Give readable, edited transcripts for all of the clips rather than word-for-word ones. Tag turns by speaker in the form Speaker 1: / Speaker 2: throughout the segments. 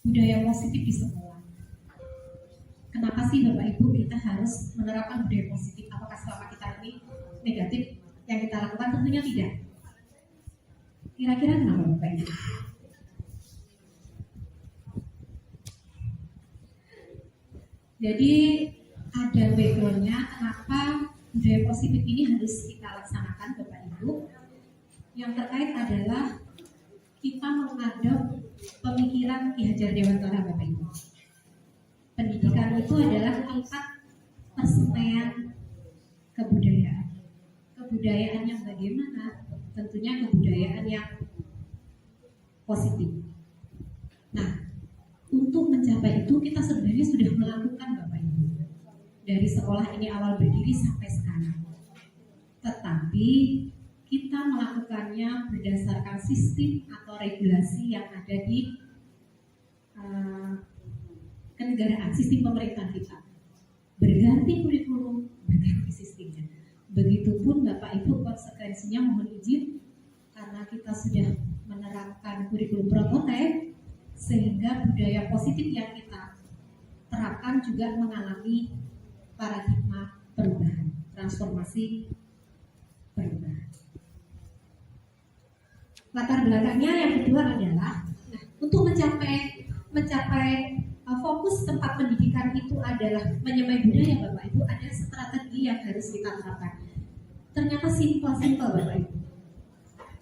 Speaker 1: budaya positif di sekolah. Kenapa sih Bapak Ibu kita harus menerapkan budaya positif? Apakah selama kita ini negatif yang kita lakukan? Tentunya tidak. Kira-kira kenapa Bapak Ibu? Jadi ada backgroundnya kenapa budaya positif ini harus kita laksanakan Bapak Ibu. Yang terkait adalah kita mengadop pemikiran Ki Hajar Dewantara Bapak Ibu. Pendidikan itu adalah tingkat persemaian kebudayaan. Kebudayaan yang bagaimana? Tentunya kebudayaan yang positif. Nah, untuk mencapai itu kita sebenarnya sudah melakukan Bapak Ibu dari sekolah ini awal berdiri sampai sekarang. Tetapi kita melakukannya berdasarkan sistem atau regulasi yang ada di kenegaraan, sistem pemerintahan kita. Berganti kurikulum, berganti sistemnya. Begitupun Bapak Ibu konsekuensinya mohon izin karena kita sudah menerapkan kurikulum prototipe sehingga budaya positif yang kita terapkan juga mengalami paradigma perubahan, transformasi perubahan. Latar belakangnya yang kedua adalah untuk mencapai fokus tempat pendidikan itu adalah menyamai budaya Bapak Ibu, ada strategi yang harus kita terapkan. Ternyata simpel Bapak Ibu,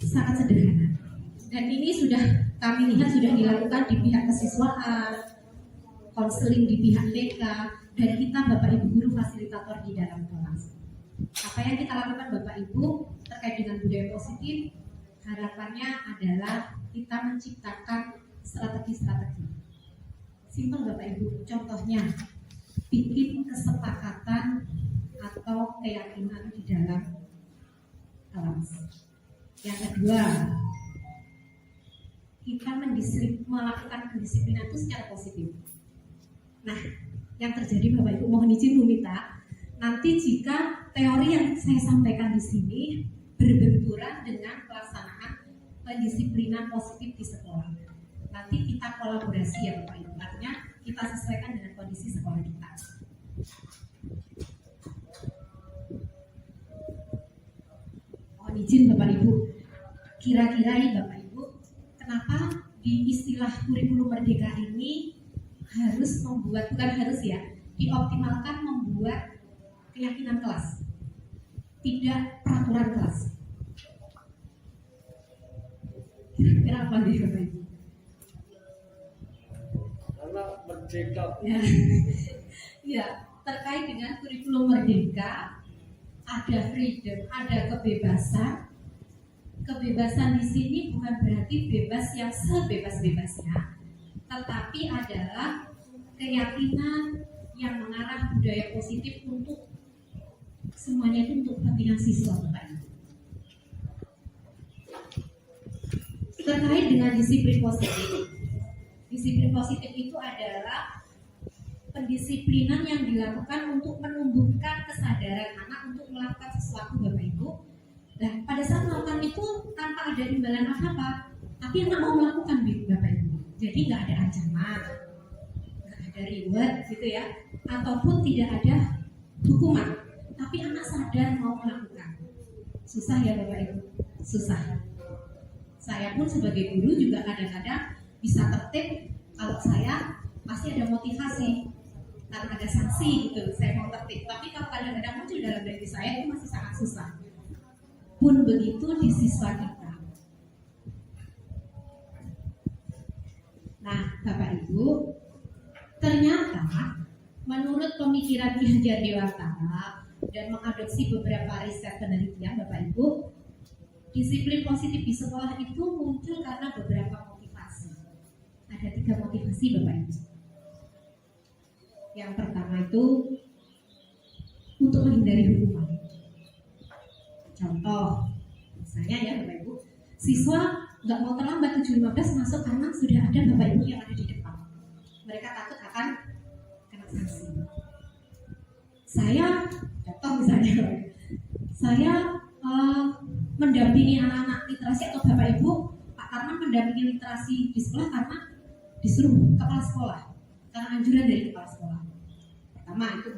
Speaker 1: sangat sederhana. Dan ini sudah kami lihat sudah dilakukan di pihak kesiswaan, konseling di pihak TK, dan kita Bapak Ibu guru fasilitator di dalam kelas. Apa yang kita lakukan Bapak Ibu terkait dengan budaya positif, harapannya adalah kita menciptakan strategi-strategi. Simpel Bapak Ibu, contohnya bikin kesepakatan atau keyakinan di dalam kelas. Yang kedua, kita melakukan kedisiplinan itu secara positif. Nah, yang terjadi Bapak Ibu mohon izin Bu Mita, nanti jika teori yang saya sampaikan di sini berbenturan dengan pelaksanaan pendisiplinan positif di sekolah, nanti kita kolaborasi ya Bapak Ibu, artinya kita sesuaikan dengan kondisi sekolah kita. Mohon izin Bapak Ibu, kira-kira nih Bapak Ibu, kenapa di istilah kurikulum merdeka ini harus membuat, bukan harus ya, dioptimalkan membuat keyakinan kelas, tidak peraturan kelas. Kira-kira apa nih Bapak Ibu?
Speaker 2: Karena merdeka.
Speaker 1: Ya, terkait dengan kurikulum merdeka, ada freedom, ada kebebasan. Kebebasan di sini bukan berarti bebas yang sebebas-bebasnya, tetapi adalah keyakinan yang mengarah budaya positif untuk semuanya itu untuk kepentingan siswa Bapak Ibu. Terkait dengan disiplin positif. Disiplin positif itu adalah pendisiplinan yang dilakukan untuk menumbuhkan kesadaran anak untuk melakukan sesuatu Bapak Ibu. Dan pada saat melakukan itu tanpa ada imbalan apa-apa, tapi anak mau melakukan Bapak Ibu. Jadi nggak ada ancaman, nggak ada reward gitu ya, ataupun tidak ada hukuman. Tapi anak sadar mau melakukan. Susah ya Bapak Ibu, susah. Saya pun sebagai guru juga kadang-kadang bisa tertib kalau saya pasti ada motivasi karena ada sanksi gitu, saya mau tertib. Tapi kalau kadang-kadang muncul dalam diri saya itu masih sangat susah. Pun begitu di siswa kita. Nah, Bapak Ibu, ternyata menurut pemikiran Ki Hajar Dewantara dan mengadopsi beberapa riset penelitian Bapak Ibu, disiplin positif di sekolah itu muncul karena beberapa motivasi. Ada 3 motivasi Bapak Ibu. Yang pertama itu untuk menghindari hukuman. Contoh, misalnya ya Bapak Ibu, siswa nggak mau terlambat 7.15 masuk karena sudah ada Bapak Ibu yang ada di depan. Mereka takut akan kena sanksi. Saya, contoh misalnya, saya mendampingi anak-anak literasi atau Bapak Ibu, Pak Karman mendampingi literasi di sekolah karena disuruh kepala sekolah karena anjuran dari kepala sekolah. Pertama itu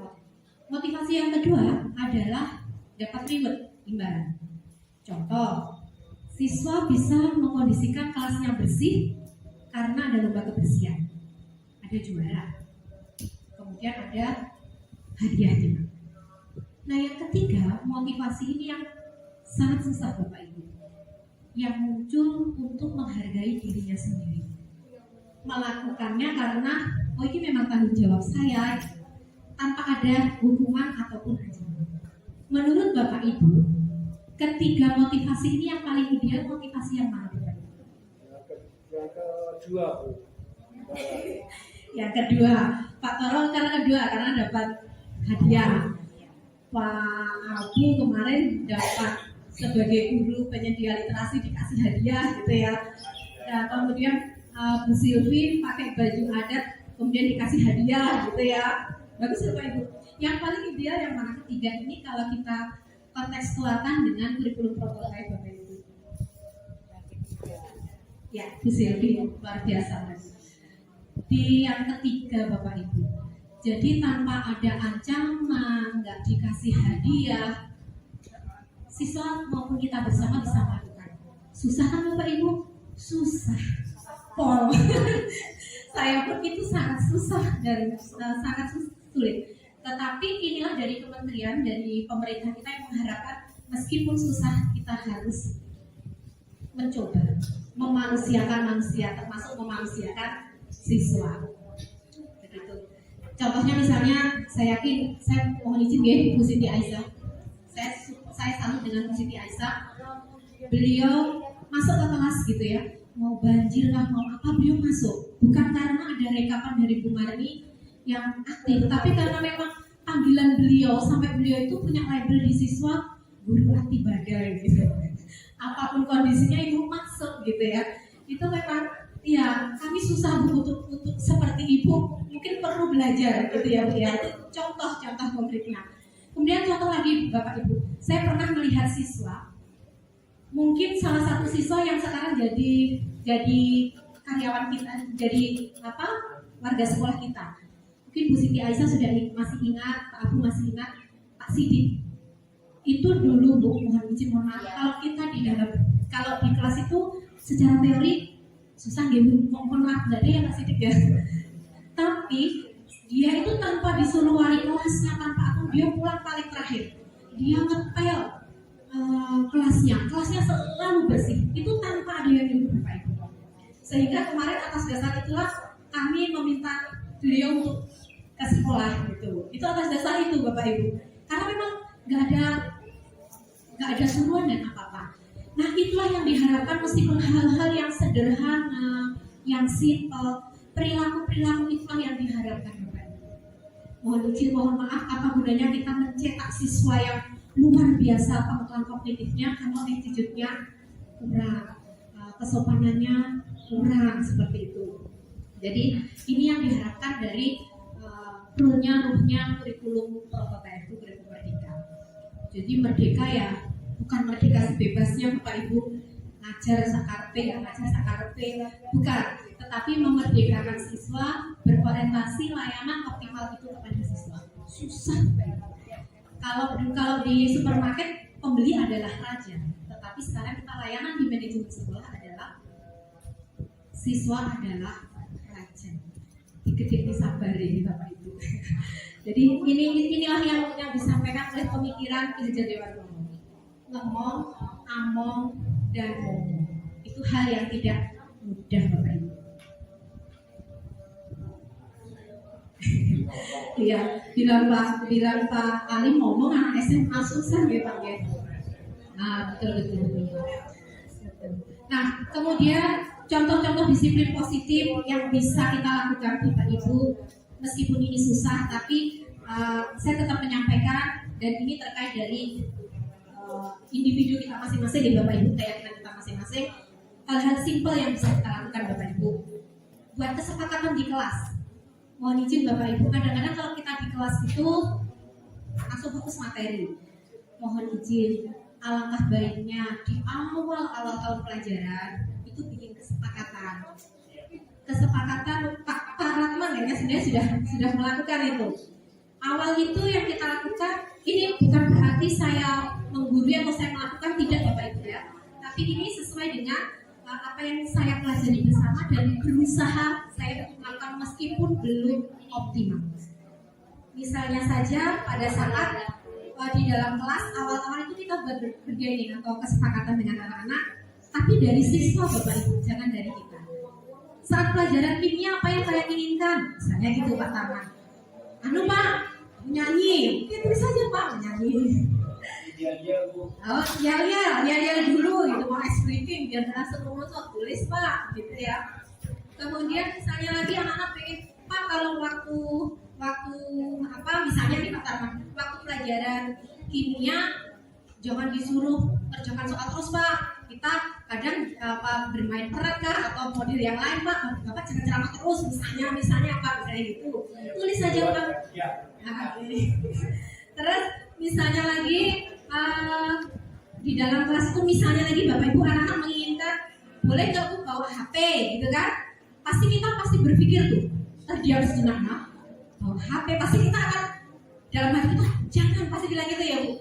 Speaker 1: motivasi yang kedua adalah dapat reward imbalan. Contoh, siswa bisa mengkondisikan kelasnya bersih karena ada lomba kebersihan, ada juara, kemudian ada hadiahnya. Nah yang ketiga, motivasi ini yang sangat susah Bapak Ibu, yang muncul untuk menghargai dirinya sendiri, melakukannya karena ini memang tanggung jawab saya, tanpa ada hukuman ataupun ancaman. Menurut Bapak Ibu, ketiga motivasi ini yang paling ideal motivasi yang mana Bapak Ibu?
Speaker 2: Yang kedua Bu.
Speaker 1: Yang kedua, Pak Toro karena kedua karena dapat hadiah. Pak Abu kemarin dapat sebagai guru penyedia literasi dikasih hadiah gitu ya. Nah, kemudian Bu Silvi pakai baju adat kemudian dikasih hadiah gitu ya. Bagus ya Pak Ibu. Yang paling ideal yang mana ketiga ini kalau kita kontekstualkan dengan kurikulum prototipe Bapak Ibu. Ya, Bu Silvi luar biasa Mas. Di yang ketiga Bapak Ibu. Jadi tanpa ada ancaman, nggak dikasih hadiah, siswa maupun kita bersama bisa melakukan. Susah kan Bapak Ibu? Susah. Pol. Saya pun itu sangat susah dan sangat sulit. Tetapi inilah dari kementerian, dari pemerintah kita yang mengharapkan meskipun susah kita harus mencoba memanusiakan manusia, termasuk memanusiakan siswa. Begitu. Contohnya misalnya, saya yakin, saya mohon izin ya Bu Siti Aisyah. Saya salut dengan Bu Siti Aisyah. Beliau masuk ke kelas gitu ya, mau banjir lah, mau apa beliau masuk. Bukan karena ada rekapan dari Bu Marni yang aktif, tapi karena memang panggilan beliau sampai beliau itu punya label di siswa guru anti badai gitu. Apapun kondisinya ibu masuk gitu ya. Itu memang ya kami susah untuk seperti ibu mungkin perlu belajar gitu ya Bu ya. Itu contoh-contoh konkretnya. Kemudian contoh lagi Bapak Ibu, saya pernah melihat siswa, mungkin salah satu siswa yang sekarang jadi karyawan kita, jadi warga sekolah kita. Mungkin Bu Siti Aisyah sudah masih ingat, Pak Abu masih ingat, Pak Sidik. Itu dulu Bu, mohon izin mohon maaf, kalau di kelas itu secara teori susah gitu, mohon maaf nggak ada yang Pak Sidik ya. Tapi dia itu tanpa disuruh wali kelasnya, tanpa aku, dia pulang paling terakhir. Dia ngepel kelasnya selalu bersih. Itu tanpa ada yang nyuruh Bapak Ibu. Sehingga kemarin atas dasar itulah kami meminta beliau untuk ke sekolah gitu. Itu atas dasar itu Bapak Ibu. Karena memang nggak ada suruhan dan apa-apa. Nah itulah yang diharapkan meskipun hal-hal yang sederhana, yang simple, perilaku-perilaku itulah yang diharapkan Bapak Ibu. Mohon izin, mohon maaf, apa gunanya kita mencetak siswa yang luar biasa pengetahuan kognitifnya kalau attitude-nya kurang, kesopanannya kurang seperti itu. Jadi ini yang diharapkan dari ruhnya kurikulum prototipe itu kurikulum merdeka. Jadi merdeka ya bukan merdeka sebebasnya Bapak Ibu ngajar sakarpe, bukan, tetapi memerdekakan siswa berorientasi layanan optimal itu kepada siswa. Susah Bapak Ibu. Kalau di supermarket pembeli adalah raja, tetapi sekarang kita layanan di manajemen sekolah adalah siswa adalah raja. Dikit disabari Bapak Ibu. Jadi inilah yang disampaikan oleh pemikiran Ki Hajar Dewantara. Ngomong, among, dan ngomong. Itu hal yang tidak mudah Bapak Ibu. Iya, bilang Pak Ali ngomong anak SMA susah ya Pak ya. Nah, betul. Nah, kemudian contoh-contoh disiplin positif yang bisa kita lakukan Bapak Ibu, meskipun ini susah, tapi saya tetap menyampaikan dan ini terkait dari individu kita masing-masing di Bapak Ibu, keyakinan kita masing-masing. Hal-hal simpel yang bisa kita lakukan Bapak Ibu. Buat kesepakatan di kelas. Mohon izin Bapak Ibu, kadang-kadang kalau kita di kelas itu langsung fokus materi. Mohon izin, alangkah baiknya di awal tahun pelajaran itu bikin kesepakatan sebaliknya sebenarnya sudah melakukan itu. Awal itu yang kita lakukan, ini bukan berarti saya menggurui atau saya melakukan, tidak Bapak Ibu ya. Tapi ini sesuai dengan apa yang saya pelajari bersama dan berusaha saya untuk melakukan meskipun belum optimal. Misalnya saja pada saat di dalam kelas awal-awal itu kita bergaining atau kesepakatan dengan anak-anak, tapi dari siswa Bapak Ibu, jangan dari kita. Saat pelajaran kimia apa yang saya inginkan? Misalnya gitu Pak Taman. Anu Pak, nyanyi. Ya tulis saja Pak, nyanyi. Oh, ya dulu gitu, mau ice breaking biar langsung ngomong tulis Pak, gitu ya. Kemudian misalnya lagi anak-anak pengen Pak kalau waktu apa misalnya nih Pak Taman, waktu pelajaran kimia jangan disuruh kerjakan soal terus Pak. Kita kadang bermain peran kah atau model yang lain Pak. Bapak jangan ceramah terus misalnya Pak, misalnya gitu. Tulis saja Pak. Nah, terus misalnya lagi di dalam kelas itu misalnya lagi Bapak Ibu anak-anak menginginkan boleh nggak tuh bawa HP gitu kan? Kita pasti berpikir tuh terdiam sejenak bawa HP pasti kita akan dalam hati kita jangan pasti bilang gitu ya Bu.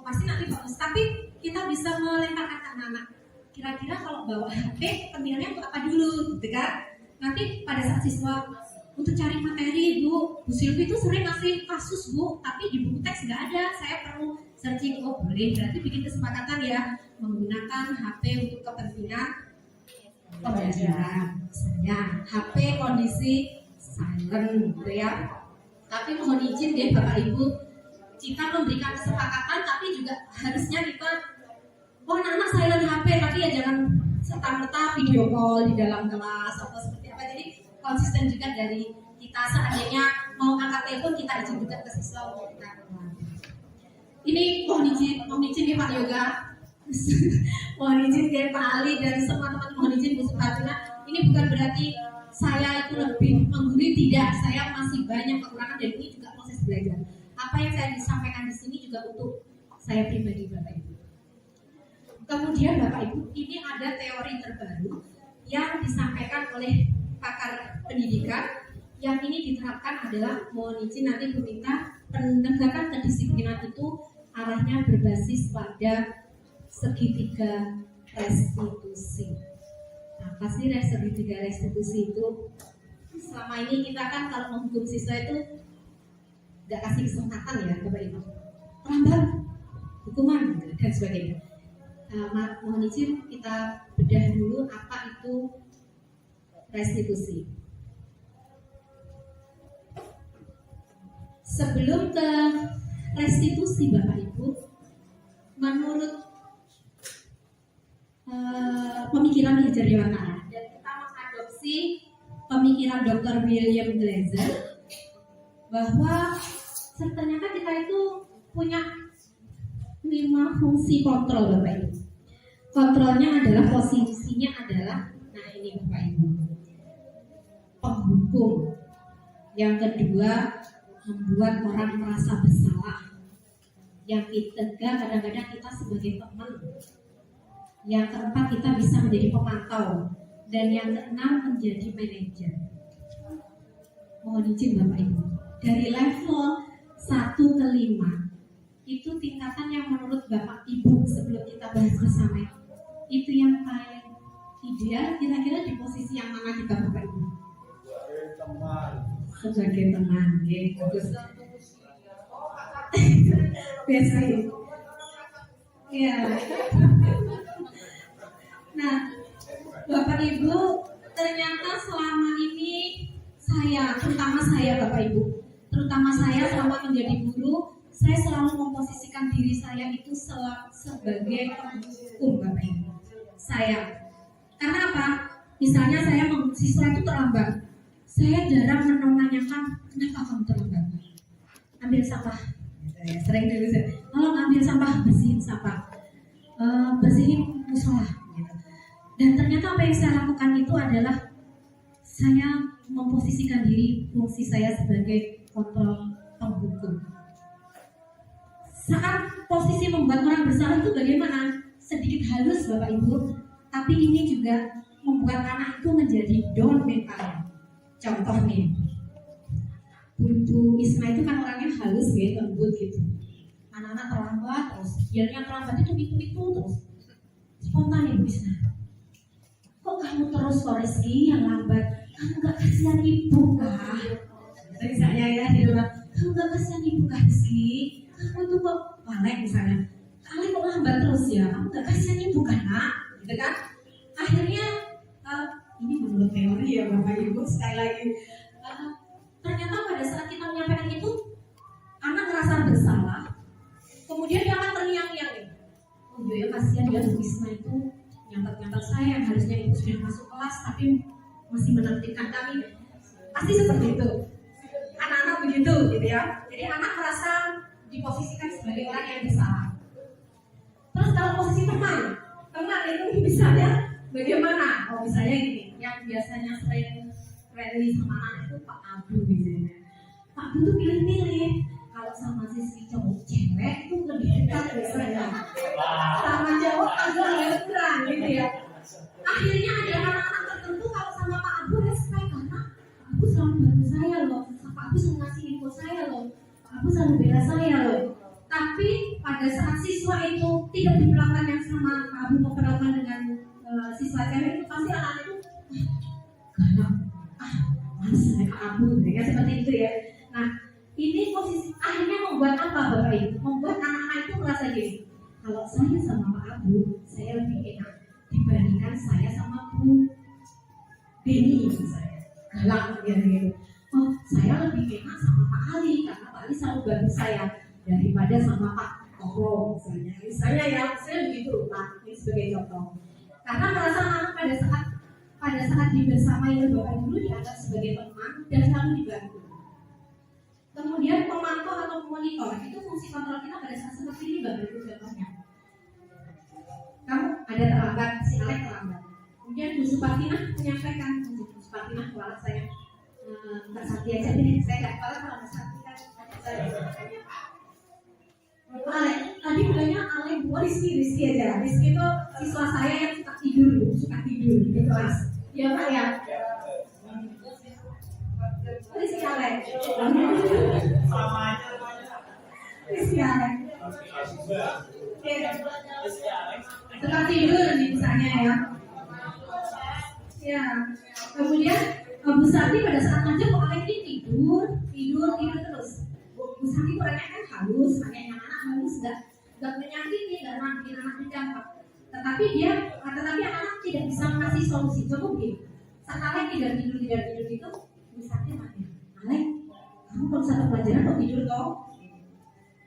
Speaker 1: Pasti nanti bagus, tapi kita bisa melemparkan ke anak-anak. Kira-kira kalau bawa HP penilaiannya untuk apa dulu, gitu kan? Nanti pada saat siswa untuk cari materi, Bu Silvi itu sering ngasih kasus Bu, tapi di buku teks nggak ada. Saya perlu searching, oh boleh, berarti bikin kesepakatan ya menggunakan HP untuk kepentingan pembelajaran. Misalnya HP kondisi silent, gitu ya. Tapi mohon izin deh Bapak Ibu, kita memberikan kesepakatan, tapi juga harusnya kita, anak-anak silent HP, tapi ya jangan serta-merta video call di dalam kelas atau seperti apa. Jadi konsisten juga dari kita, seandainya mau angkat telepon kita izin juga ke siswa untuk kita keluar. Ini mohon izin nih Pak Yoga, mohon izin dari Pak Ali dan semua teman mohon izin Bu Supartina. Ini bukan berarti saya itu lebih menggurui, tidak. Saya masih banyak kekurangan dan ini juga proses belajar. Apa yang saya disampaikan di sini juga untuk saya pribadi Bapak Ibu. Kemudian Bapak Ibu, ini ada teori terbaru yang disampaikan oleh pakar pendidikan. Yang ini diterapkan adalah, mohon izin nanti Bu Minta, penegakan kedisiplinan itu arahnya berbasis pada segitiga restitusi. Nah, pasti segitiga restitusi itu selama ini kita kan kalau menghukum siswa itu nggak kasih kesempatan ya Bapak Ibu, terlambat hukuman dan sebagainya. Mohon izin kita bedah dulu apa itu restitusi. Sebelum ke restitusi Bapak Ibu, menurut pemikiran Hajar Dewantara, dan kita mengadopsi pemikiran Dr. William Glasser, bahwa ternyata kita itu punya 5 fungsi kontrol Bapak Ibu. Kontrolnya adalah posisinya adalah, nah ini Bapak Ibu, penghukum. Yang kedua, membuat orang merasa bersalah. Yang ketiga, kadang-kadang kita sebagai teman. Yang keempat, kita bisa menjadi pemantau. Dan yang keenam, menjadi manajer. Mohon izin Bapak Ibu, dari level 1 ke 5 itu tingkatan yang menurut Bapak Ibu sebelum kita bahas bersama itu yang paling ideal, kira-kira di posisi yang mana kita Bapak Ibu? Sebagai teman, bagus. Biasa ya. Nah, Bapak Ibu, ternyata selama ini terutama saya Bapak Ibu, terutama saya selama menjadi guru, saya selalu memposisikan diri saya itu sebagai penghukum Bapak Ibu. Karena apa? Misalnya saya siswa itu terlambat, saya jarang menanyakan kenapa kamu terlambat. Ambil sampah, sering dulu saya, tolong ambil sampah, bersihin sampah, bersihin musola. Gitu. Dan ternyata apa yang saya lakukan itu adalah saya memposisikan diri fungsi saya sebagai kontrol penghukum. Saat posisi membuat orang bersalah itu bagaimana? Sedikit halus Bapak Ibu, tapi ini juga membuat anak itu menjadi down mentalnya. Contoh nih, Bu Isma itu kan orangnya halus ya, lembut gitu. Anak-anak terlambat terus, yang terlambat itu terus. Spontan Ibu Isma. Kok kamu terus kok Rizky yang lambat? Kamu gak kasihan ibu kah? Misalnya ya di rumah, kamu gak kasihan ibu kah Rizky? Kamu tuh kok Alek misalnya, Alek kok lambat terus ya? Kamu gak kasihan ibu kan nak? Gitu kan? Akhirnya ini menurut teori ya Bapak Ibu sekali lagi. Ternyata pada saat kita menyampaikan itu, anak merasa bersalah. Kemudian dia akan teriak-teriak. Oh iya ya kasihan ya Bu Isma itu nyambat-nyambat saya yang harusnya ibu sudah masuk kelas tapi masih menertibkan kami. Pasti seperti itu. Anak-anak begitu gitu ya. Jadi anak merasa diposisikan sebagai orang yang bersalah. Terus kalau posisi teman itu misalnya bagaimana? Oh misalnya gini, yang biasanya sering friendly sama anak itu Pak Abu misalnya. Pak Abu tuh pilih-pilih. Kalau sama sisi cowok cewek itu lebih dekat biasanya. Sama cowok agak kurang gitu ya. Akhirnya ada anak-anak tertentu kalau sama Pak Abu respect karena Pak Abu selalu bantu saya loh. Pak Abu selalu ngasih info saya loh. Pak Abu selalu bela saya loh. Tapi pada saat siswa itu tidak diperlakukan yang sama Pak Abu memperlakukan dengan siswa cewek itu pasti anak itu galak. Males sama Pak Abu, ya seperti itu ya. Nah, ini posisi akhirnya membuat apa Bapak Ibu? Membuat anak-anak itu merasa gini. Kalau saya sama Pak Abu, saya lebih enak dibandingkan saya sama Bu Beni misalnya. Galak gitu. Oh, saya lebih enak sama Pak Ali karena Pak Ali selalu bantu saya daripada sama Pak Toro misalnya. Misalnya ya, saya begitu Pak. Ini sebagai contoh. Karena merasa anak pada saat dibersamai oleh Bapak Ibu dianggap sebagai teman dan selalu dibantu. Kemudian pemantau atau monitor itu fungsi kontrol kita pada saat seperti ini Bapak Ibu contohnya. Kamu ada terlambat, si Alek terlambat. Kemudian Bu Supartina menyampaikan, Bu Supartina kepala saya Mbak Sakti aja deh, saya nggak kepala kalau Mbak Sakti kan saya Alek, tadi bilangnya Alek buat Rizky aja. Rizky itu siswa saya yang suka tidur di kelas. Ya Pak ya. Rizky Alek. Rizky Alek. Suka tidur misalnya ya. Ya. Kemudian Bu Sakti pada saat ngajar kok Alek ini tidur terus. Bu Sakti orangnya kan halus, makanya anak halus nggak menyakiti, nggak bikin anak berdampak. Tetapi anak-anak tidak bisa mengasih solusi. Coba begini, saat Alek tidak tidur itu, misalnya mana? Alek, kamu kalau satu pelajaran kok tidur toh?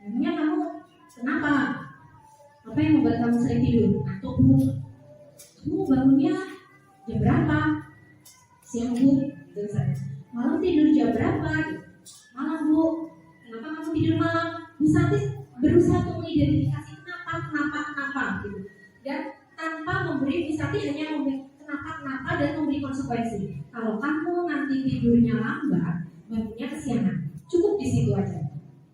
Speaker 1: Memangnya kamu kenapa? Apa yang membuat kamu sering tidur? Atau Bu, kamu bangunnya jam berapa? Siang Bu, misalnya. Malam tidur jam berapa? Malam Bu. Kenapa kamu tidur malam? Bu Sakti berusaha untuk mengidentifikasi kenapa gitu. Dan tanpa memberi, Bu Sakti hanya memberi kenapa dan memberi konsekuensi. Kalau kamu nanti tidurnya lambat, bangunnya kesiangan. Cukup di situ aja.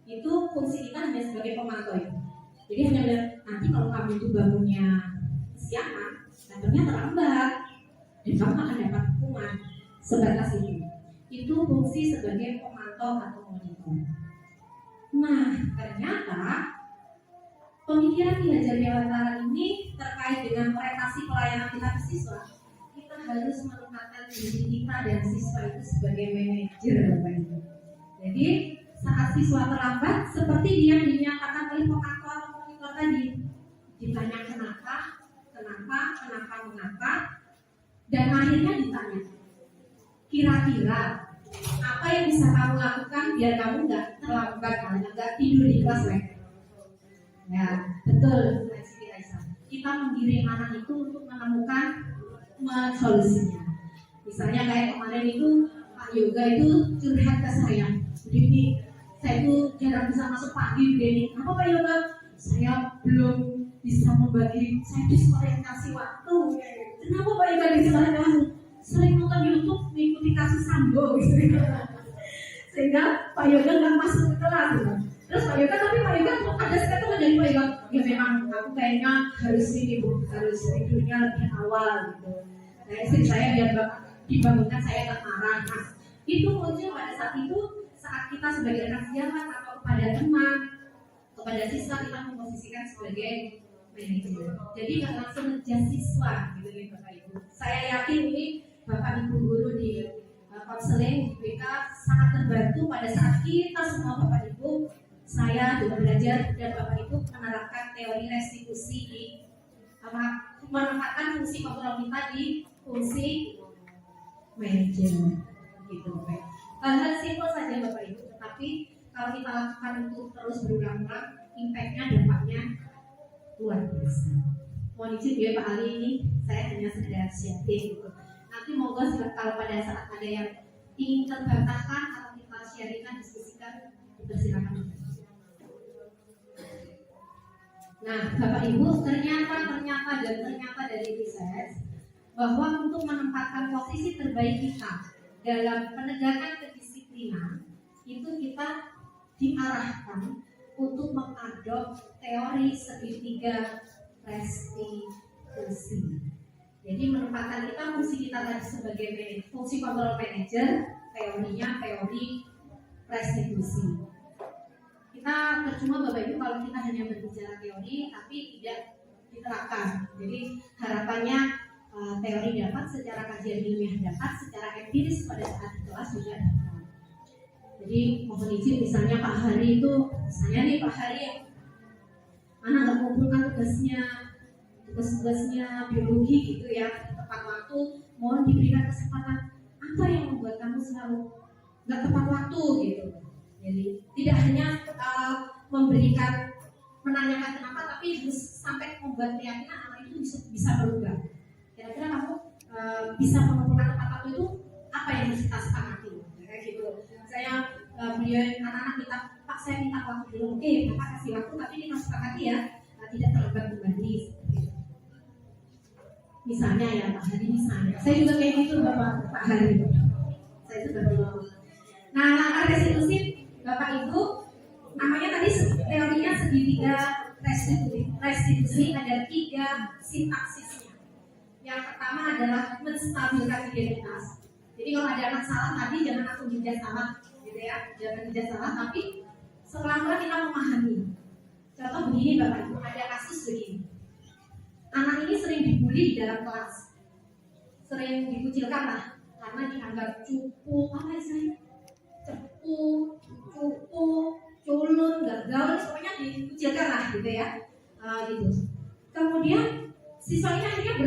Speaker 1: Itu fungsi kita hanya sebagai pemantau itu. Jadi hanya bilang, nanti kalau kamu itu bangunnya kesiangan, datangnya terlambat, dan kamu akan dapat hukuman. Sebatas itu. Itu fungsi sebagai pemantau atau monitor. Nah, ternyata pemikiran Ki Hajar Dewantara ini terkait dengan orientasi pelayanan kita ke siswa. Kita harus menempatkan diri kita dan siswa itu sebagai manajer, Bapak Ibu. Jadi saat siswa terlambat, seperti yang dinyatakan oleh pemantau atau monitor tadi, ditanya kenapa, dan akhirnya ditanya, kira-kira apa yang bisa kamu lakukan biar kamu nggak terlambat, nggak tidur di kelas lagi? Ya, betul. Kita menggiring anak itu untuk menemukan solusinya. Misalnya kayak kemarin itu Pak Yoga itu curhat ke saya. Jadi saya itu jarang bisa masuk pagi. Jadi apa Pak Yoga? Saya belum bisa membagi. Saya disorientasi waktu. Kenapa Pak Yoga disorientasi? Sering nonton YouTube mengikuti kasus Sambo gitu. Sehingga Pak Yoga nggak masuk ke kelas gitu. Terus Pak Yoga ada sekali menjadi Pak Yoga, ya memang aku kayaknya harus tidurnya lebih awal gitu. Nah istri saya biar dibangunkan saya tak marah. Nah itu muncul pada saat itu saat kita sebagai rekan sejawat atau kepada teman, kepada siswa kita memposisikan sebagai manajer. Jadi nggak langsung ngejudge siswa gitu nih Bapak Ibu. Saya yakin ini Bapak Ibu guru di konseling BK sangat terbantu pada saat kita semua Bapak Ibu, saya juga belajar dan Bapak Ibu menerapkan teori restitusi di menempatkan fungsi kontrol kita di fungsi manajer gitu. Hal-hal simpel saja Bapak Ibu, tetapi kalau kita lakukan itu terus berulang-ulang, impact-nya, dampaknya luar biasa. Mohon izin ya Pak Ali, ini saya hanya sekedar sharing gitu. Nanti moga kalau pada saat ada yang ingin terbantahkan atau kita sharingkan, diskusikan, dipersilakan. Nah, Bapak Ibu, ternyata dari riset bahwa untuk menempatkan posisi terbaik kita dalam penegakan kedisiplinan itu kita diarahkan untuk mengadop teori segitiga restitusi. Jadi menempatkan fungsi kita tadi sebagai fungsi kontrol manager, teorinya teori restitusi. Kita percuma Bapak Ibu kalau kita hanya berbicara teori tapi tidak diterapkan. Jadi harapannya teori dapat, secara kajian ilmiah dapat, secara empiris pada saat di kelas juga dapat. Jadi mohon izin misalnya Pak Hari itu, misalnya nih Pak Hari yang mana nggak mengumpulkan tugas-tugasnya biologi gitu ya tepat waktu, mohon diberikan kesempatan. Apa yang membuat kamu selalu nggak tepat waktu gitu? Jadi tidak hanya memberikan menanyakan kenapa, tapi harus sampai membuat keyakinan anak itu bisa berubah. Kira-kira kamu bisa mengumpulkan tepat waktu itu apa yang harus kita sepakati? Kayak gitu. Saya beliau anak-anak minta, Pak saya minta waktu dulu. Oke, Bapak kasih waktu, tapi kita sepakati ya tidak terlambat kembali. Misalnya ya Pak Hari, misalnya saya juga kayak gitu Pak Hari. Saya sudah belum. Nah, langkah restitusi Bapak Ibu, namanya tadi teorinya segitiga restitusi, ada 3 sintaksisnya. Yang pertama adalah menstabilkan identitas. Jadi kalau ada anak salah tadi jangan langsung dijudge salah, gitu ya, jangan dijudge salah, tapi setelah kita memahami. Contoh begini Bapak Ibu, ada kasus begini. Anak ini sering dibully di dalam kelas, sering dikucilkan lah, karena dianggap cupu, apa istilahnya? Cepu, culun, gagal, pokoknya dikucilkan lah gitu ya, gitu. Kemudian siswanya akhirnya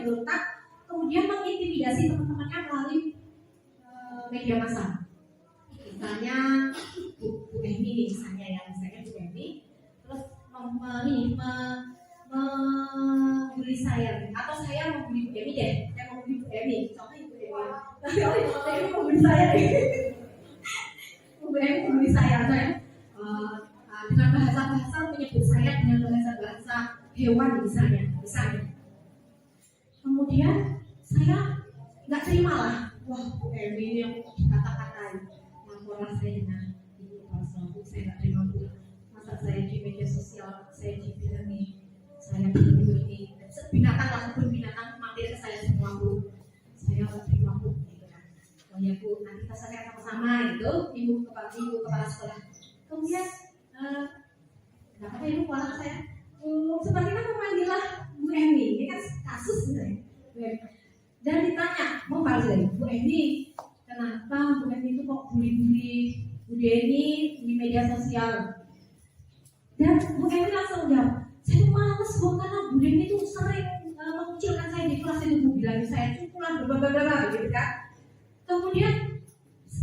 Speaker 1: berontak, kemudian mengintimidasi teman-temannya melalui media massa. Misalnya Bu Emi, misalnya Bu Emi, terus membuli saya, atau saya membuli Bu Emi deh, saya membuli Bu Emi, contohnya Bu Emi, tapi Bu Emi membuli saya deh. Bu Emi membuli saya, dengan bahasa-bahasa menyebut saya dengan bahasa-bahasa hewan misalnya. Kemudian saya nggak terima lah, wah Bu Emi yang dikata-katain, laporan saya dengan Ibu Kepala Bu, saya nggak terima Bu, masa saya di media sosial saya dibilang nih saya begini, binatang lah, kebun binatang manggil ke saya semua Bu, saya nggak terima Bu, gitu kan. Oh ya Bu, nanti kita selesai sama-sama itu Ibu Kepala Sekolah. Kemudian kenapa Ibu kepala saya? Sepertinya memanggilah Bu Emi, ini kan kasus sebenarnya. Dan ditanya, mau balik Bu Emi, kenapa Bu Emi itu kok bully-bully Bu Deni di media sosial? Dan Bu Emi langsung jawab, saya males Bu, karena Bu Deni itu sering mengucilkan saya di kelas, itu Bu bilang saya cukulan berbagai gitu kan. Kemudian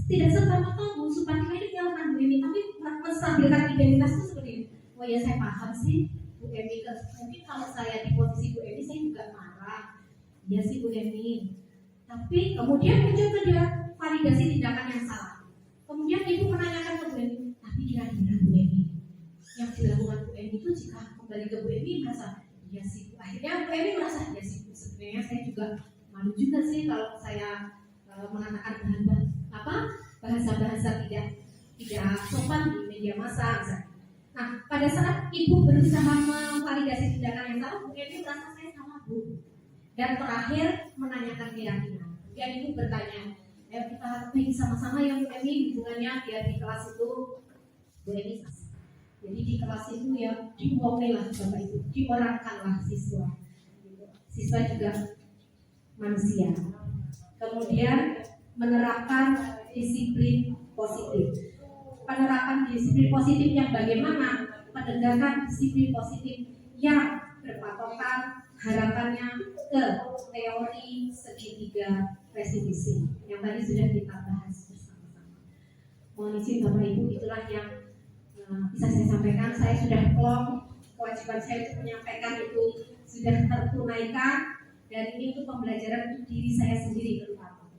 Speaker 1: tidak serta-merta Bu Supati ini menyalahkan Bu Emi, tapi menstabilkan identitas itu seperti ini. Oh ya saya paham sih Bu Emi, mungkin kalau saya di posisi Bu Emi saya juga marah. Iya sih Bu Emi. Tapi kemudian muncul ke dia validasi tindakan yang salah. Kemudian Ibu menanyakan ke Bu Emi, tapi kira-kira Bu Emi yang dilakukan Bu Emi itu jika kembali ke Bu Emi merasa, iya sih Bu. Akhirnya Bu Emi merasa, iya sih Bu. Sebenarnya saya juga malu juga sih kalau saya mengatakan bahasa-bahasa tidak sopan di media massa misalnya. Nah, pada saat Ibu berusaha memvalidasi tindakan yang salah, Bu Emi merasa saya salah Bu. Dan terakhir menanyakan keyakinan. Dan Ibu bertanya, kita perbaiki sama-sama ya Bu Emi hubungannya biar di kelas itu Bu Emi. Jadi di kelas itu ya diomonglah Bapak Ibu, diorangkanlah siswa. Siswa juga manusia. Kemudian menerapkan disiplin positif. Penerapan disiplin positif yang bagaimana? Penegakan disiplin positif yang berpatokan harapannya ke teori segitiga restitusi yang tadi sudah kita bahas bersama-sama. Mohon izin Bapak Ibu, itulah yang bisa saya sampaikan. Saya sudah plong, kewajiban saya untuk menyampaikan itu sudah tertunaikan, dan ini untuk pembelajaran untuk diri saya sendiri terutama.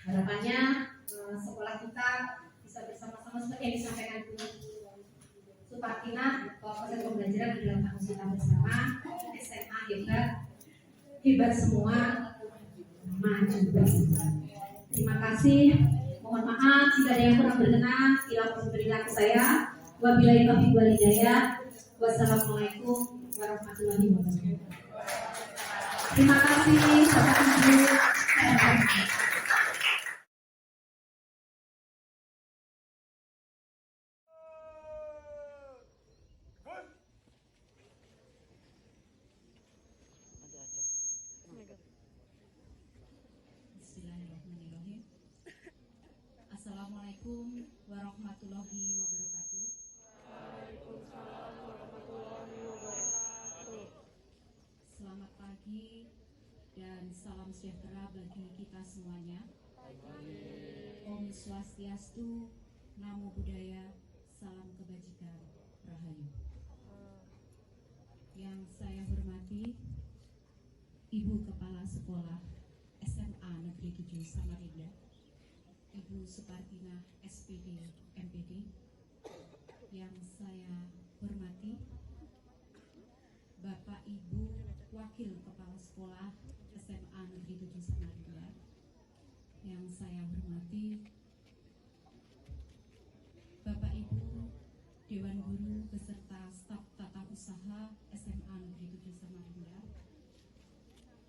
Speaker 1: Harapannya sekolah kita bisa bersama-sama seperti yang disampaikan Bu Supartina bahwa proses pembelajaran adalah tanggung kita bersama. SMA hebat semua, maju bersama. Terima kasih. Mohon maaf jika ada yang kurang berkenan, silakan berikan ke saya. Wabillahi taufiq wal hidayah. Wassalamualaikum warahmatullahi wabarakatuh. Terima kasih Bapak Ibu. Bismillahirrahmanirrahim. Assalamualaikum warahmatullahi wabarakatuh.
Speaker 3: Waalaikumsalam warahmatullahi wabarakatuh.
Speaker 1: Selamat pagi dan salam sejahtera bagi kita semuanya. Om Swastiastu, Namo Buddhaya, salam kebajikan, Rahayu. Yang saya hormati Ibu Kepala Sekolah SMA Negeri 7 Samarinda, Ibu Supartina SPD MPD. Yang saya hormati Bapak Ibu Wakil Kepala Sekolah SMA Negeri 7 Samarinda. Yang saya hormati Bapak Ibu Dewan Guru beserta staf tata usaha SMA Negeri 7 Samarinda.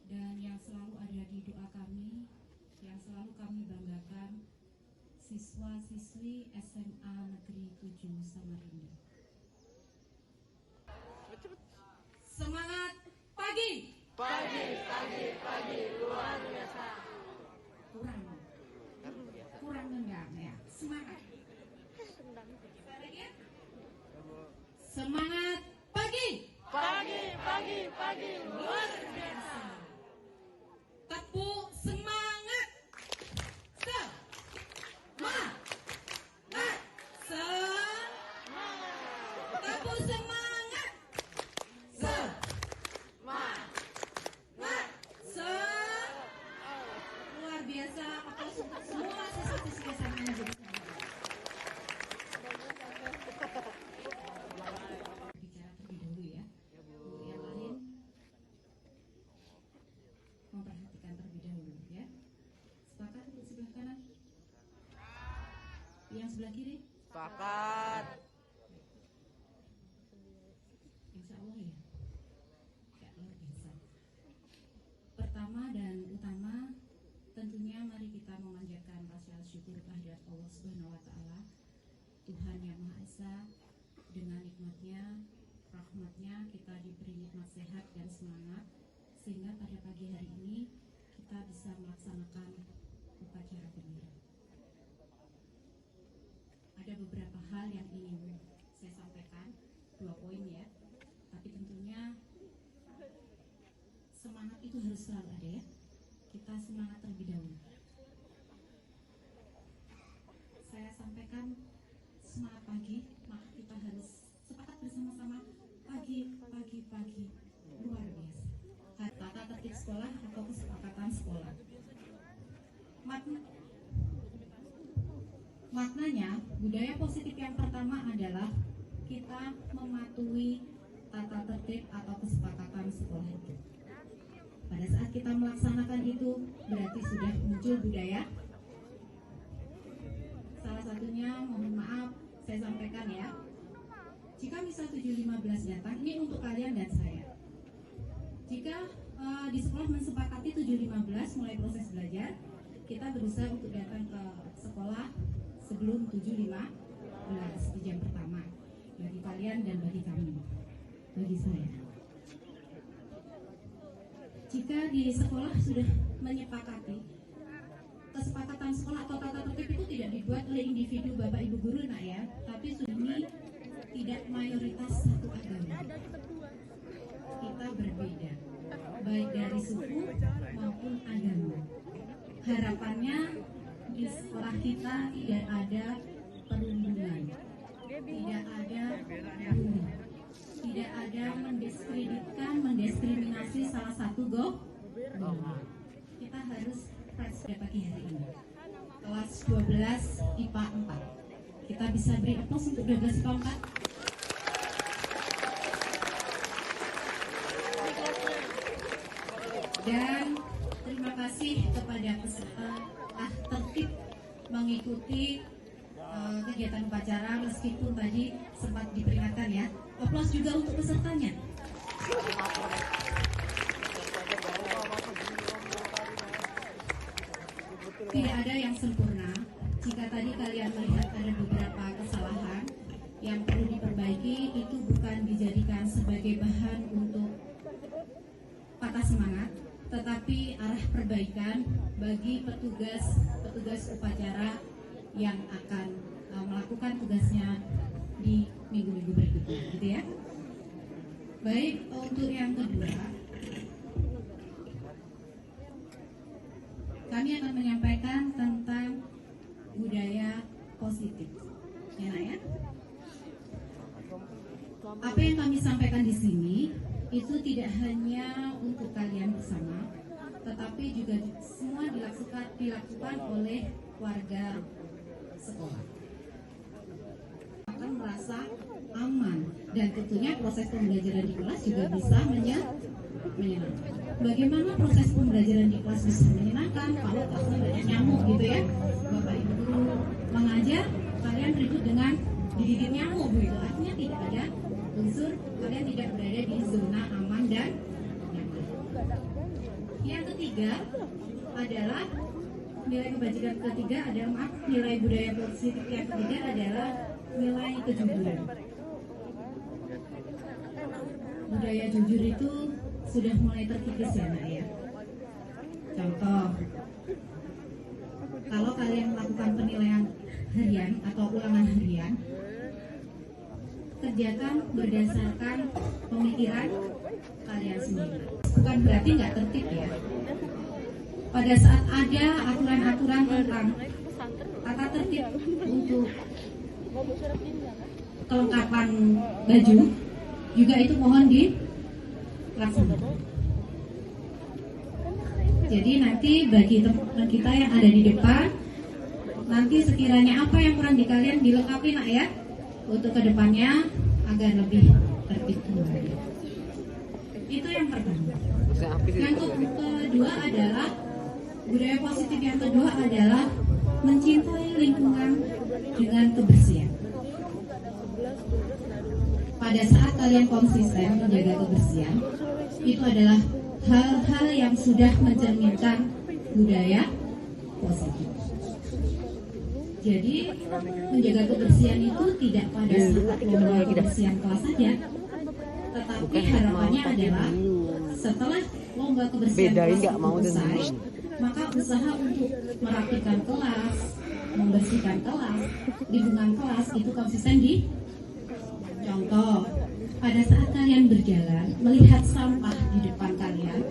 Speaker 1: Dan yang selalu ada di doa kami, yang selalu kami banggakan, siswa-siswi SMA Negeri 7 Samarinda. Semangat pagi!
Speaker 3: Pagi, luar biasa.
Speaker 1: Kurang nendang ya. Semangat. Semangat pagi!
Speaker 3: Pagi, luar biasa.
Speaker 1: Tepuk semangat. Tepuk semangat. Luar biasa. Aplaus untuk semua siswa-siswi SMA Negeri 7. Bicara terlebih dahulu ya. Yang lain memperhatikan terlebih dahulu ya. Sepakat untuk sebelah kanan? Yang sebelah kiri?
Speaker 3: Sepakat.
Speaker 1: Insya Allah ya. Ya luar biasa. Pertama dan utama, tentunya mari kita memanjatkan rasa syukur kehadirat Allah Subhanahu wa Ta'ala, Tuhan yang Maha Esa. Dengan nikmatnya, rahmatnya, kita diberi nikmat sehat dan semangat, sehingga pada pagi hari ini kita bisa melaksanakan upacara bendera. Ada beberapa hal yang ingin saya sampaikan, 2 poin ya. Tapi tentunya semangat itu harus selalu ada ya. Kita semangat terlebih dahulu. Saya sampaikan semangat pagi, maka kita harus sepakat bersama-sama pagi, luar biasa. Tata tertib sekolah atau kesepakatan sekolah. Maknanya, budaya positif yang pertama adalah kita mematuhi tata tertib atau kesepakatan sekolah itu. Pada saat kita melaksanakan itu, berarti sudah muncul budaya. Salah satunya, mohon maaf, saya sampaikan ya. Jika misal 7.15 datang, ini untuk kalian dan saya. Jika di sekolah mensepakati 7.15 mulai proses belajar, kita berusaha untuk datang ke sebelum 7.15 di jam pertama bagi kalian dan bagi kami, bagi saya. Jika di sekolah sudah menyepakati, kesepakatan sekolah atau tata tertib itu tidak dibuat oleh individu bapak ibu guru nak ya, tapi ini tidak mayoritas satu agama. Kita berbeda, baik dari suku maupun agama. Harapannya di sekolah kita tidak ada perundungan, tidak ada bully, tidak ada mendiskreditkan, mendiskriminasi salah satu golongan. Kita harus fresh pada pagi hari ini. Kelas 12 IPA 4. Kita bisa beri aplaus untuk 12 IPA 4. Dan terima kasih kepada peserta tertib mengikuti kegiatan upacara meskipun tadi sempat diperingatkan ya. Aplaus juga untuk pesertanya. Tidak ada yang sempurna. Jika tadi kalian melihat ada beberapa kesalahan yang perlu diperbaiki, itu bukan dijadikan sebagai bahan untuk patah semangat, tetapi arah perbaikan bagi petugas upacara yang akan melakukan tugasnya di minggu-minggu berikutnya, gitu ya. Baik, untuk yang kedua, kami akan menyampaikan tentang budaya positif, ya nak ya. Apa yang kami sampaikan di sini itu tidak hanya untuk kalian bersama, tetapi juga semua dilakukan oleh warga sekolah. Akan merasa aman dan tentunya proses pembelajaran di kelas juga bisa menyenangkan. Bagaimana proses pembelajaran di kelas bisa menyenangkan kalau kelasnya banyak nyamuk gitu ya? Bapak Ibu guru mengajar, kalian ribut dengan digigit nyamuk gitu. Artinya tidak ada unsur, kalian tidak berada di zona aman dan nyaman. Yang ketiga adalah nilai kebajikan ketiga adalah nilai budaya positif yang ketiga adalah nilai kejujuran. Budaya jujur itu sudah mulai terkikis ya nak ya. Contoh, kalau kalian melakukan penilaian harian atau ulangan harian, kerjakan berdasarkan pemikiran kalian sendiri. Bukan berarti nggak tertib ya. Pada saat ada aturan-aturan tentang tata tertib untuk kelengkapan baju, juga itu mohon dilaksanakan. Jadi nanti bagi teman kita yang ada di depan, nanti sekiranya apa yang kurang di kalian dilengkapi nak ya, untuk kedepannya agar lebih tertib kembali. Itu yang pertama. Yang kedua adalah budaya positif yang kedua adalah mencintai lingkungan dengan kebersihan. Pada saat kalian konsisten menjaga kebersihan, itu adalah hal-hal yang sudah mencerminkan budaya positif. Jadi menjaga kebersihan itu tidak pada saat lomba kebersihan kelas saja, tetapi harapannya adalah setelah lomba kebersihan kelas itu selesai, maka usaha untuk merapikan kelas, membersihkan kelas, lingkungan kelas itu konsisten di. Contoh, pada saat kalian berjalan melihat sampah di depan kalian,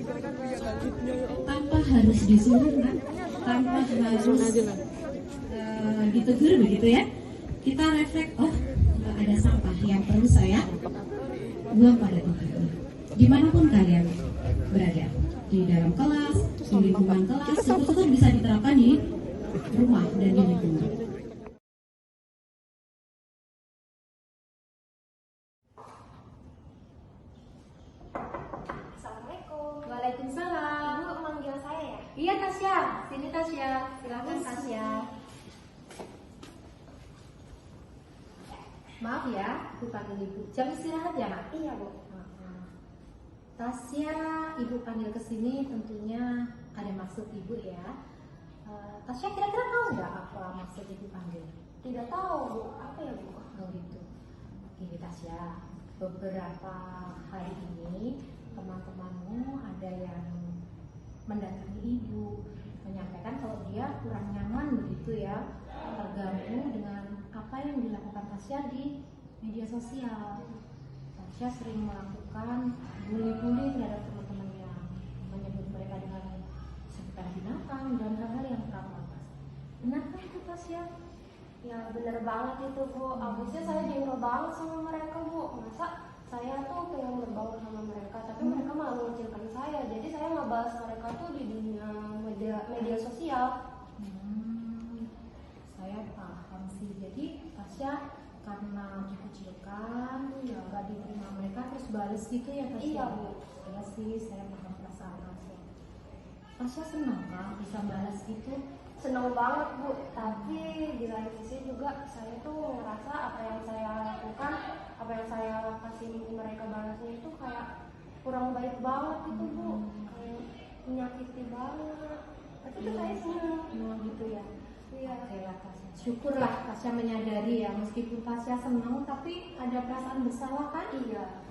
Speaker 1: tanpa harus disuruh, tanpa harus ditegur begitu ya, kita refleks, oh ada sampah yang perlu saya buang pada tempatnya. Dimanapun kalian berada, di dalam kelas, di lingkungan kelas, itu bisa diterapkan di rumah dan di lingkungan.
Speaker 4: Waalaikumsalam.
Speaker 5: Ibu manggil saya ya?
Speaker 4: Iya Tasya, sini Tasya. Silakan Tasya. Maaf ya, Ibu panggil Ibu. Jam istirahat ya, Mak?
Speaker 5: Iya, Bu.
Speaker 4: Tasya, Ibu panggil ke sini tentunya ada maksud Ibu ya. Tasya kira-kira tahu nggak apa maksud Ibu panggil? beberapa hari ini teman-temanmu ada yang mendatangi ibu menyampaikan kalau dia kurang nyaman begitu ya, terganggu dengan apa yang dilakukan Tasya di media sosial. Tasya sering melakukan bully-bully terhadap teman-temannya, menyebut mereka dengan sebutan binatang dan hal-hal yang kurang pantas. Benarkah itu Tasya?
Speaker 5: Ya bener banget itu Bu, abisnya saya jengkel banget sama mereka Bu. Masa saya tuh pengen berbaur sama mereka, tapi mereka malah mengecilkan saya. Jadi saya ngebahas mereka tuh di dunia media sosial.
Speaker 4: Saya paham sih. Jadi Tasya karena dikucilkan, ya nggak diterima mereka terus bales gitu ya Tasya?
Speaker 5: Iya Bu.
Speaker 4: Iya sih, saya paham perasaan Tasya. Tasya senang kan bisa balas gitu?
Speaker 5: Seneng banget Bu, tapi di lain sisi juga saya tuh ngerasa apa yang saya lakukan, apa yang saya kasih mereka balasnya itu kayak kurang baik banget gitu Bu, kayak menyakiti banget. Tapi tuh saya seneng.
Speaker 4: Gitu ya.
Speaker 5: Iya.
Speaker 4: Oke lah Tasya. Syukurlah Tasya menyadari ya, meskipun Tasya senang tapi ada perasaan bersalah kan?
Speaker 5: Iya.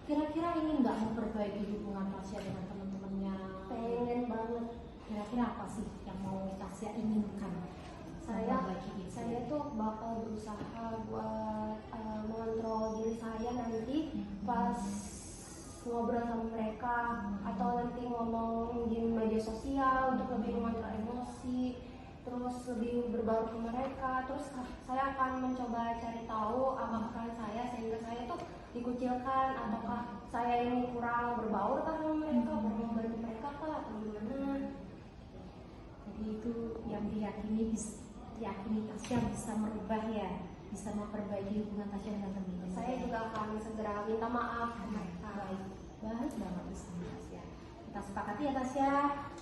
Speaker 4: Kira-kira ingin nggak memperbaiki hubungan Tasya dengan teman-temannya?
Speaker 5: Pengen banget.
Speaker 4: Kira-kira apa sih yang mau Tasya inginkan?
Speaker 5: Saya tuh bakal berusaha buat mengontrol diri saya nanti pas ngobrol sama mereka atau nanti ngomong di media sosial untuk lebih mengontrol emosi, terus lebih berbaur ke mereka. Terus saya akan mencoba cari tahu apa kesalahan saya sehingga saya tuh dikucilkan, ataukah saya ini kurang berbaur kah sama mereka, kurang membantu mereka kah atau gimana.
Speaker 4: Jadi itu yang diyakini Tasya bisa merubah ya, bisa memperbaiki hubungan Tasya dengan teman-teman.
Speaker 5: Saya juga akan segera minta maaf ke mereka.
Speaker 4: Baik banget bisa Tasya. Kita sepakati ya Tasya.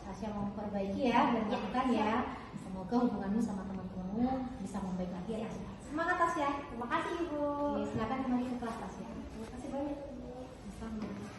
Speaker 4: Tasya mau memperbaiki ya dan lakukan ya. Semoga hubunganmu sama teman-temanmu bisa membaik lagi ya Tasya. Semangat Tasya.
Speaker 5: Terima kasih Ibu.
Speaker 4: Oke, silakan kembali ke kelas Tasya.
Speaker 5: Terima kasih banyak.
Speaker 4: Sama.